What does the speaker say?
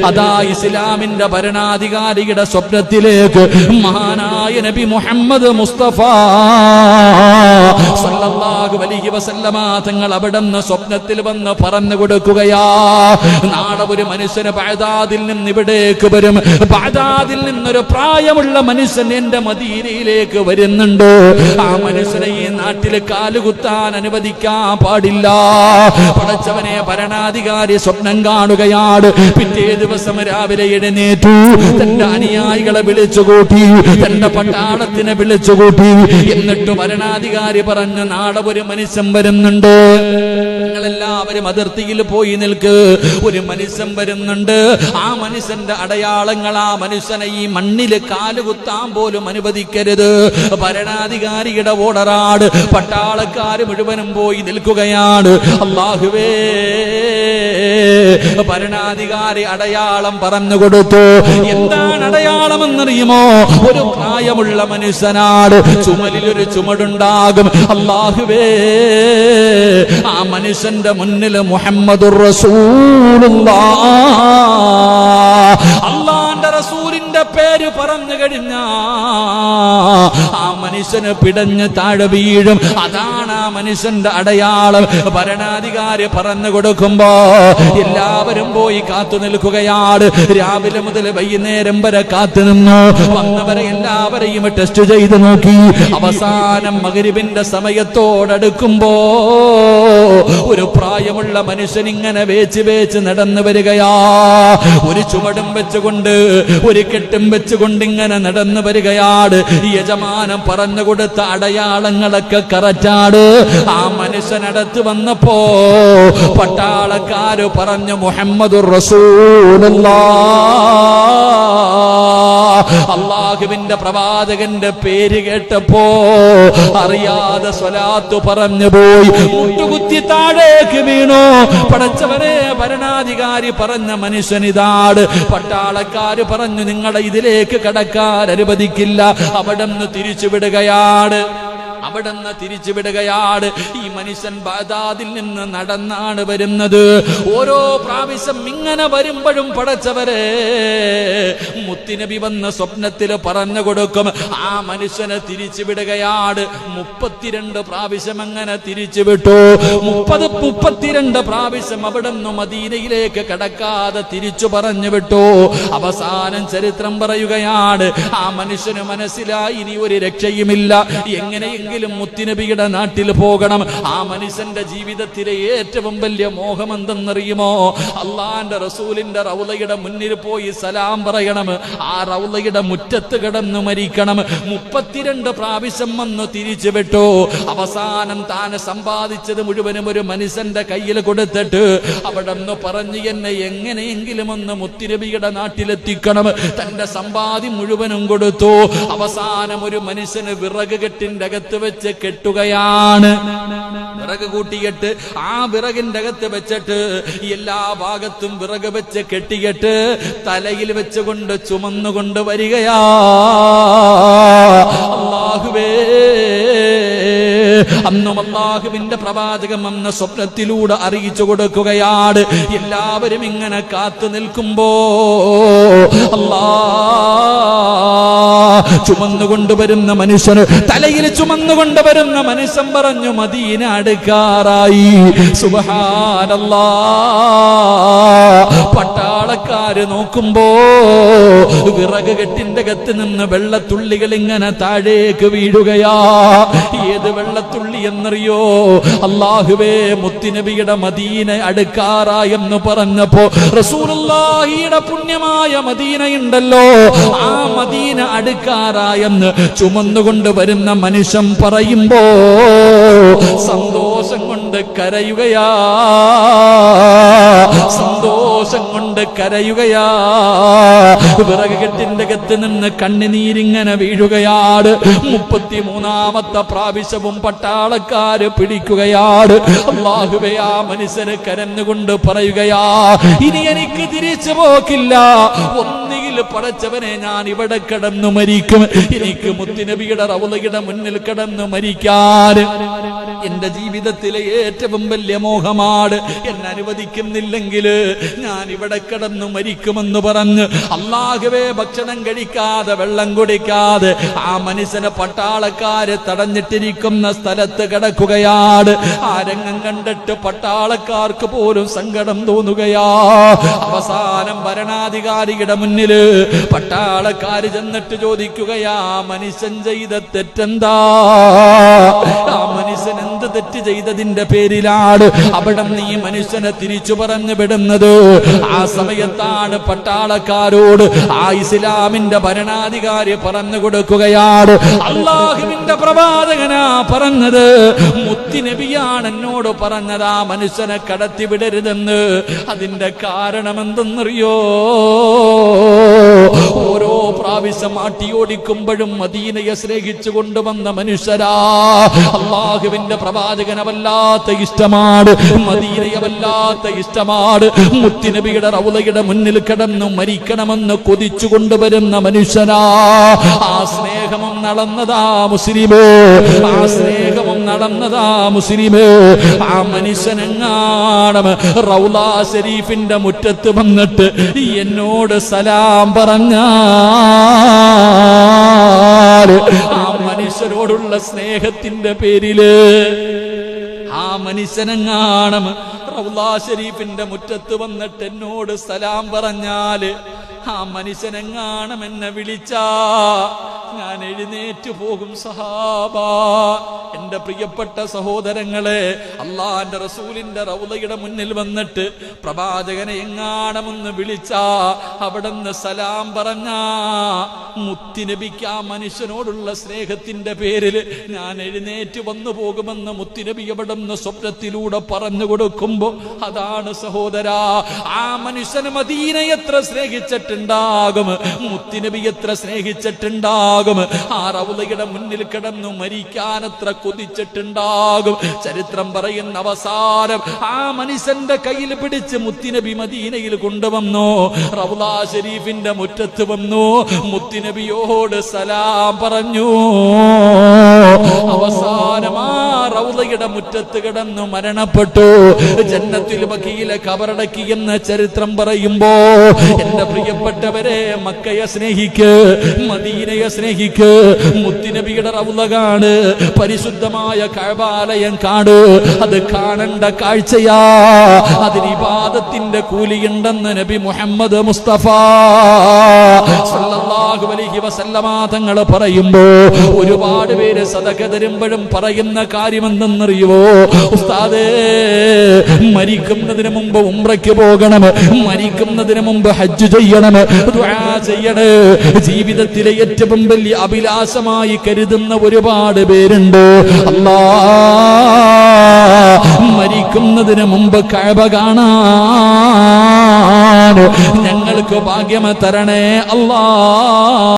അതാ ഇസ്ലാമിന്റെ ഭരണാധികാരിയുടെ സ്വപ്നത്തിലേക്ക് മഹാനായ നബി മുഹമ്മദ് മുസ്തഫ സല്ലല്ലാഹു അലൈഹി വസല്ലമ തങ്ങൾ അവിടുന്ന് സ്വപ്നത്തിൽ വന്ന് പറഞ്ഞു കൊടുക്കുകയാ, നാളെ ഒരു മനുഷ്യന് ബഗ്ദാദിൽ നിന്ന് ഇവിടേക്ക് വരും. ബഗ്ദാദിൽ നിന്നൊരു പ്രായമുള്ള മനുഷ്യൻ എന്റെ മദീനയിലേക്ക് വരുന്നുണ്ട്. ആ മനുഷ്യനെ ഈ നാട്ടിൽ കാലുകുത്താൻ അനുവദിക്കാൻ പാടില്ല. പടച്ചവനെ, ഭരണാധികാരി സ്വപ്നം കാണുകയാണ്. പിറ്റേ ദിവസം രാവിലെ എഴുന്നേറ്റു, തന്റെ അനുയായികളെ വിളിച്ചുകൂട്ടി, തന്റെ പട്ടാളത്തിനെ വിളിച്ചുകൂട്ടി. എന്നിട്ട് ഭരണാധികാരി പറഞ്ഞു, നാളെ ഒരു മനുഷ്യൻ വരുന്നുണ്ട്, നിങ്ങളെല്ലാവരും അതിർത്തിയിൽ പോയി നിൽക്ക്. ഒരു മനുഷ്യൻ വരുന്നുണ്ട്. ആ മനുഷ്യന്റെ അടയാളങ്ങൾ, ആ മനുഷ്യനെ ഈ മണ്ണില് കാലുകുത്താൻ പോലും അനുവദിക്കരുത്. ഭരണാധികാരിയുടെ ഓർഡറാണ്. പട്ടാളക്കാര് മുഴുവനും പോയി നിൽക്കുകയാണ്. അല്ലാഹുവേ, ഭരണാധികാരി അടയാളം പറഞ്ഞു കൊടുത്തു. എന്താണ് അടയാളം എന്നറിയുമോ? ഒരു പ്രായമുള്ള മനുഷ്യനാണ്, ചുമലിൽ ഒരു ചുമടുണ്ടാകും. അല്ലാഹുവേ, ആ മനുഷ്യന്റെ മുന്നിൽ മുഹമ്മദുർ റസൂലുള്ളാഹ്, അല്ലാഹുവിന്റെ റസൂലിന്റെ പേര് പറഞ്ഞു കഴിഞ്ഞാ ആ മനുഷ്യന് പിടഞ്ഞ് താഴെ വീഴും. അതാണ് ആ മനുഷ്യന്റെ അടയാളം. ഭരണാധികാരി പറഞ്ഞു കൊടുക്കുമ്പോ എല്ലാവരും പോയി കാത്തു നിൽക്കുകയാണ്. രാവിലെ മുതൽ വൈകുന്നേരം വരെ കാത്തു നിന്നു. വന്നവരെ എല്ലാവരെയും ടെസ്റ്റ് ചെയ്ത് നോക്കി. അവസാനം മഗ്രിബിന്റെ സമയത്തോടടുക്കുമ്പോ ഒരു പ്രായമുള്ള മനുഷ്യൻ ഇങ്ങനെ വേച്ച് നടന്നു വരികയാ. ഒരു ചുമടും വെച്ചുകൊണ്ട്, ഒരു കെട്ടും വെച്ചുകൊണ്ട് ഇങ്ങനെ നടന്നു വരികയാണ്. യജമാനം പറഞ്ഞു കൊടുത്ത അടയാളങ്ങളൊക്കെ കറക്റ്റാണ്. ആ മനുഷ്യനടുത്ത് വന്നപ്പോ പട്ടാളക്കാര് പറഞ്ഞു, മുഹമ്മദുർ റസൂലുള്ളാഹ്. അല്ലാഹുവിന്റെ പ്രവാചകന്റെ പേര് കേട്ടപ്പോ അറിയാതെ സ്വലാത്ത് പറഞ്ഞു പോയി, മുട്ടുകുത്തി താഴേക്ക് വീണു. പടച്ചവനെ, ഭരണാധികാരി പറഞ്ഞ മനുഷ്യനിതാണ്. പട്ടാളക്കാര് പറഞ്ഞു, നിങ്ങളെ ഇതിലേക്ക് കടക്കാൻ അനുവദിക്കില്ല. അവിടുന്ന് തിരിച്ചുവിടുകയാണ്. ഈ മനുഷ്യൻ ബഗ്ദാദിൽ നിന്ന് നടന്നാണ് വരുന്നത്. ഓരോ പ്രാവശ്യം ഇങ്ങനെ വരുമ്പോഴും പടച്ചവരെ, മുത്തുനബി വന്ന സ്വപ്നത്തിൽ പറഞ്ഞു കൊടുക്കും, ആ മനുഷ്യനെ തിരിച്ചുവിടുകയാണ്. 32 പ്രാവശ്യം അങ്ങനെ തിരിച്ചുവിട്ടു. 32 പ്രാവശ്യം അവിടുന്ന് മദീനയിലേക്ക് കടക്കാതെ തിരിച്ചു പറഞ്ഞു വിട്ടു. അവസാനം ചരിത്രം പറയുകയാണ്, ആ മനുഷ്യന് മനസ്സിലായി ഇനി ഒരു രക്ഷയുമില്ല. എങ്ങനെയെങ്കിലും മുത്തുനബിയുടെ നാട്ടിൽ പോകണം. ആ മനുഷ്യന്റെ ജീവിതത്തിലെ ഏറ്റവും വലിയ മോഹം എന്തെന്നറിയുമോ? അള്ളാന്റെ റസൂലിന്റെ റൗളയുടെ മുന്നിൽ പോയി സലാം പറയണം. ആ റൗളയുടെ മുറ്റത്ത് കിടന്ന് മരിക്കണം. 32 പ്രാവശ്യം വന്ന് തിരിച്ചു വിട്ടു. അവസാനം താൻ സമ്പാദിച്ചത് മുഴുവനും ഒരു മനുഷ്യന്റെ കയ്യിൽ കൊടുത്തിട്ട് അവിടെ നിന്ന് പറഞ്ഞു, എന്നെ എങ്ങനെയെങ്കിലും ഒന്ന് മുത്തുനബിയുടെ നാട്ടിലെത്തിക്കണം. തന്റെ സമ്പാദ്യം മുഴുവനും കൊടുത്തു. അവസാനം ഒരു മനുഷ്യന് വിറക് കെട്ടിന്റെ അകത്ത് വെച്ച് കെട്ടുകയാണ്. വിറക് കൂട്ടിയിട്ട് ആ വിറകിന്റെ അകത്ത് വെച്ചിട്ട് എല്ലാ ഭാഗത്തും വിറക് വെച്ച് കെട്ടിയിട്ട് തലയിൽ വെച്ചുകൊണ്ട് ചുമന്നുകൊണ്ട് വരികയാ. അല്ലാഹുവേ, അന്നും അല്ലാഹുവിന്റെ പ്രവാചകൻ അന്ന് സ്വപ്നത്തിലൂടെ അറിയിച്ചു കൊടുക്കുകയാണ്. എല്ലാവരും ഇങ്ങനെ കാത്തു നിൽക്കുമ്പോ ചുമന്നുകൊണ്ടുവരുന്ന മനുഷ്യന്, തലയിൽ ചുമന്നുകൊണ്ടുവരുന്ന മനുഷ്യൻ പറഞ്ഞു, മദീന അടുക്കാറായി. സുബ്ഹാനല്ലാഹ്. പട്ടാളക്കാര് നോക്കുമ്പോ വിറക് കെട്ടിന്റെ അകത്ത് നിന്ന് വെള്ളത്തുള്ളികൾ ഇങ്ങനെ താഴേക്ക് വീഴുകയാ. ഏത് വെള്ളത്തുള്ളി എന്നറിയോ? അല്ലാഹുവേ, മുത്തുനബിയുടെ മദീന അടുക്കാറായെന്ന് പറഞ്ഞപ്പോ റസൂലുള്ളാഹിയുടെ പുണ്യമായ മദീനയുണ്ടല്ലോ, ആ മദീന അടുക്കാറായെന്ന് ചുമന്നുകൊണ്ട് വരുന്ന മനുഷ്യൻ പറയുമ്പോ സന്തോഷം കൊണ്ട് കരയുകയാ. സന്തോഷം കൊണ്ട് കരയുകയാ. വിറക് കെട്ടിന്റെ അകത്ത് നിന്ന് കണ്ണുനീരിങ്ങനെ വീഴുകയാണ്. 33ാമത്തെ പ്രാവശ്യവും പട്ടാളക്കാര് പിടിക്കുകയാണ്. അല്ലാഹുവേ, ആ മനുഷ്യന് കരഞ്ഞുകൊണ്ട് പറയുകയാ, ഇനി എനിക്ക് തിരിച്ചു പോക്കില്ല. ഒന്നുകിൽ എങ്കിൽ പടച്ചവനെ ഞാൻ ഇവിടെ കിടന്നു മരിക്കും. എനിക്ക് മുത്തുനബിയുടെ റൗളയുടെ മുന്നിൽ കിടന്നു മരിക്കാൻ എന്റെ ജീവിതത്തിലെ ഏറ്റവും വലിയ മോഹമാണ്. എന്നെ അനുവദിക്കുന്നില്ലെങ്കിൽ ഞാൻ ഇവിടെ കിടന്നു മരിക്കുമെന്ന് പറഞ്ഞ് അല്ലാഹുവേ ഭക്ഷണം കഴിക്കാതെ വെള്ളം കുടിക്കാതെ ആ മനുഷ്യനെ പട്ടാളക്കാര് തടഞ്ഞിട്ടിരിക്കുന്ന സ്ഥലത്ത് കിടക്കുകയാണ്. ആ രംഗം കണ്ടിട്ട് പട്ടാളക്കാർക്ക് പോലും സങ്കടം തോന്നുകയാ. അവസാനം ഭരണാധികാരിയുടെ മുന്നില് പട്ടാളക്കാര് ചെന്നിട്ട് ചോദിക്കുകയാ, മനുഷ്യൻ ചെയ്ത തെറ്റെന്താ? ആ മനുഷ്യൻ എന്ത് തെറ്റ് ചെയ്തതിന്റെ പേരിലാണ് അവിടെ നീ മനുഷ്യനെ തിരിച്ചു പറഞ്ഞു വിടുന്നത്? ആ സമയത്താണ് പട്ടാളക്കാരോട് ആ ഇസ്ലാമിന്റെ ഭരണാധികാരി പറഞ്ഞു കൊടുക്കുകയാണ്, അല്ലാഹുവിന്റെ പ്രവാചകനാ പറഞ്ഞത്, മുത്തുനബിയാണ് എന്നോട് പറഞ്ഞത് ആ മനുഷ്യനെ കടത്തി വിടരുതെന്ന്. അതിന്റെ കാരണം എന്തെന്നറിയോ? ഓരോ പ്രാവശ്യം ആട്ടിയോടിക്കുമ്പോഴും മദീനയെ സ്നേഹിച്ചു കൊണ്ടുവന്ന മനുഷ്യരാ. അല്ലാഹുവിന്റെ പ്രവാചകനെ വല്ലാത്ത ഇഷ്ടമാണ്, മദീനയെ വല്ലാത്ത ഇഷ്ടമാണ്. മുത്തുനബിയുടെ റൗളയുടെ മുന്നിൽ കിടന്നു മരിക്കണമെന്ന് കൊതിച്ചു കൊണ്ടുവരുന്ന മനുഷ്യനാ. ആ സ്നേഹവും നടന്നതാ മുസ്ലിമേ, ആ സ്നേഹവും നടന്നതാ മുസ്ലിമേ. ആ മനുഷ്യനെങ്ങാണം റൗള ശരീഫിന്റെ മുറ്റത്ത് വന്നിട്ട് എന്നോട് സലാം പറഞ്ഞാൽ ആ മനുഷ്യരോടുള്ള സ്നേഹത്തിന്റെ പേരില് ആ മനുഷ്യനെങ്ങാണം റൗള ശരീഫിന്റെ മുറ്റത്ത് വന്നിട്ട് എന്നോട് സലാം പറഞ്ഞാല് ആ മനുഷ്യനെങ്ങാണം എന്നെ വിളിച്ചാ ഞാൻ എഴുന്നേറ്റ് പോകും സഹാബാ. എന്റെ പ്രിയപ്പെട്ട സഹോദരങ്ങളെ, അള്ളാന്റെ റസൂലിന്റെ റൗളയുടെ മുന്നിൽ വന്നിട്ട് പ്രവാചകനെ എങ്ങാണമെന്ന് വിളിച്ചാ അവിടുന്ന് സലാം പറഞ്ഞാ മുത്തുനബിക്ക് ആ മനുഷ്യനോടുള്ള സ്നേഹത്തിന്റെ പേരിൽ ഞാൻ എഴുന്നേറ്റ് വന്നു പോകുമെന്ന് മുത്തുനബി അവിടുന്ന് സ്വപ്നത്തിലൂടെ പറഞ്ഞു കൊടുക്കുമ്പോ അതാണ് സഹോദരാ, ആ മനുഷ്യന് മദീനയെ എത്ര സ്നേഹിച്ചിട്ടുണ്ടാകും, മുത്തുനബി എത്ര സ്നേഹിച്ചിട്ടുണ്ടാകും, ആ റൗളയുടെ മുന്നിൽ കിടന്നു മരിക്കാൻ എത്ര കൊതിച്ചിട്ടുണ്ടാകും. ചരിത്രം പറയുന്ന അവസാനം ആ മനുഷ്യന്റെ കയ്യിൽ പിടിച്ച് മുത്തുനബി മദീനയിൽ കൊണ്ടുവന്നു. റൗള ശരീഫിന്റെ മുറ്റത്ത് വന്നു, മുത്തുനബിയോട് സലാം പറഞ്ഞു. അവസാനം ആ റൗളയുടെ മുറ്റത്ത് കിടന്നു മരണപ്പെട്ടു. ജന്നത്തുൽ ബഖീയിലെ കബറടക്കി എന്ന ചരിത്രം പറയുമ്പോ എന്റെ പ്രിയപ്പെട്ടവരെ, മക്കയെ സ്നേഹിക്ക്, മദീനയെ സ്നേഹിക്ക്, മുത്തുനബിയുടെ റൗള കാണ്, പരിശുദ്ധമായ കഅബാലയം കാണ്. അത് കാണേണ്ട കാഴ്ചയാ, അതിന് ഇബാദത്തിന്റെ കൂലിയുണ്ടെന്ന് നബി മുഹമ്മദ് മുസ്തഫ സല്ലല്ലാഹു അലൈഹി വസല്ലമ തങ്ങൾ പറയുമ്പോ ഒരുപാട് പേര് സദഖ തരുമ്പോഴും പറയുന്ന കാര്യം എന്തെന്നറിയുവോ? ഉസ്താദേ, മരിക്കുന്നതിന് മുമ്പ് ഉംറയ്ക്ക് പോകണം, മരിക്കുന്നതിന് മുമ്പ് ഹജ്ജ് ചെയ്യണം, ദുആ ചെയ്യണം. ജീവിതത്തിലെ ഏറ്റവും വലിയ അഭിലാഷമായി കരുതുന്ന ഒരുപാട് പേരുണ്ട്. അല്ലാഹ് മരിക്കുന്നതിന് മുമ്പ് കഅബ കാണാൻ ഞങ്ങൾക്ക് ഭാഗ്യം തരണേ അല്ലാഹ്.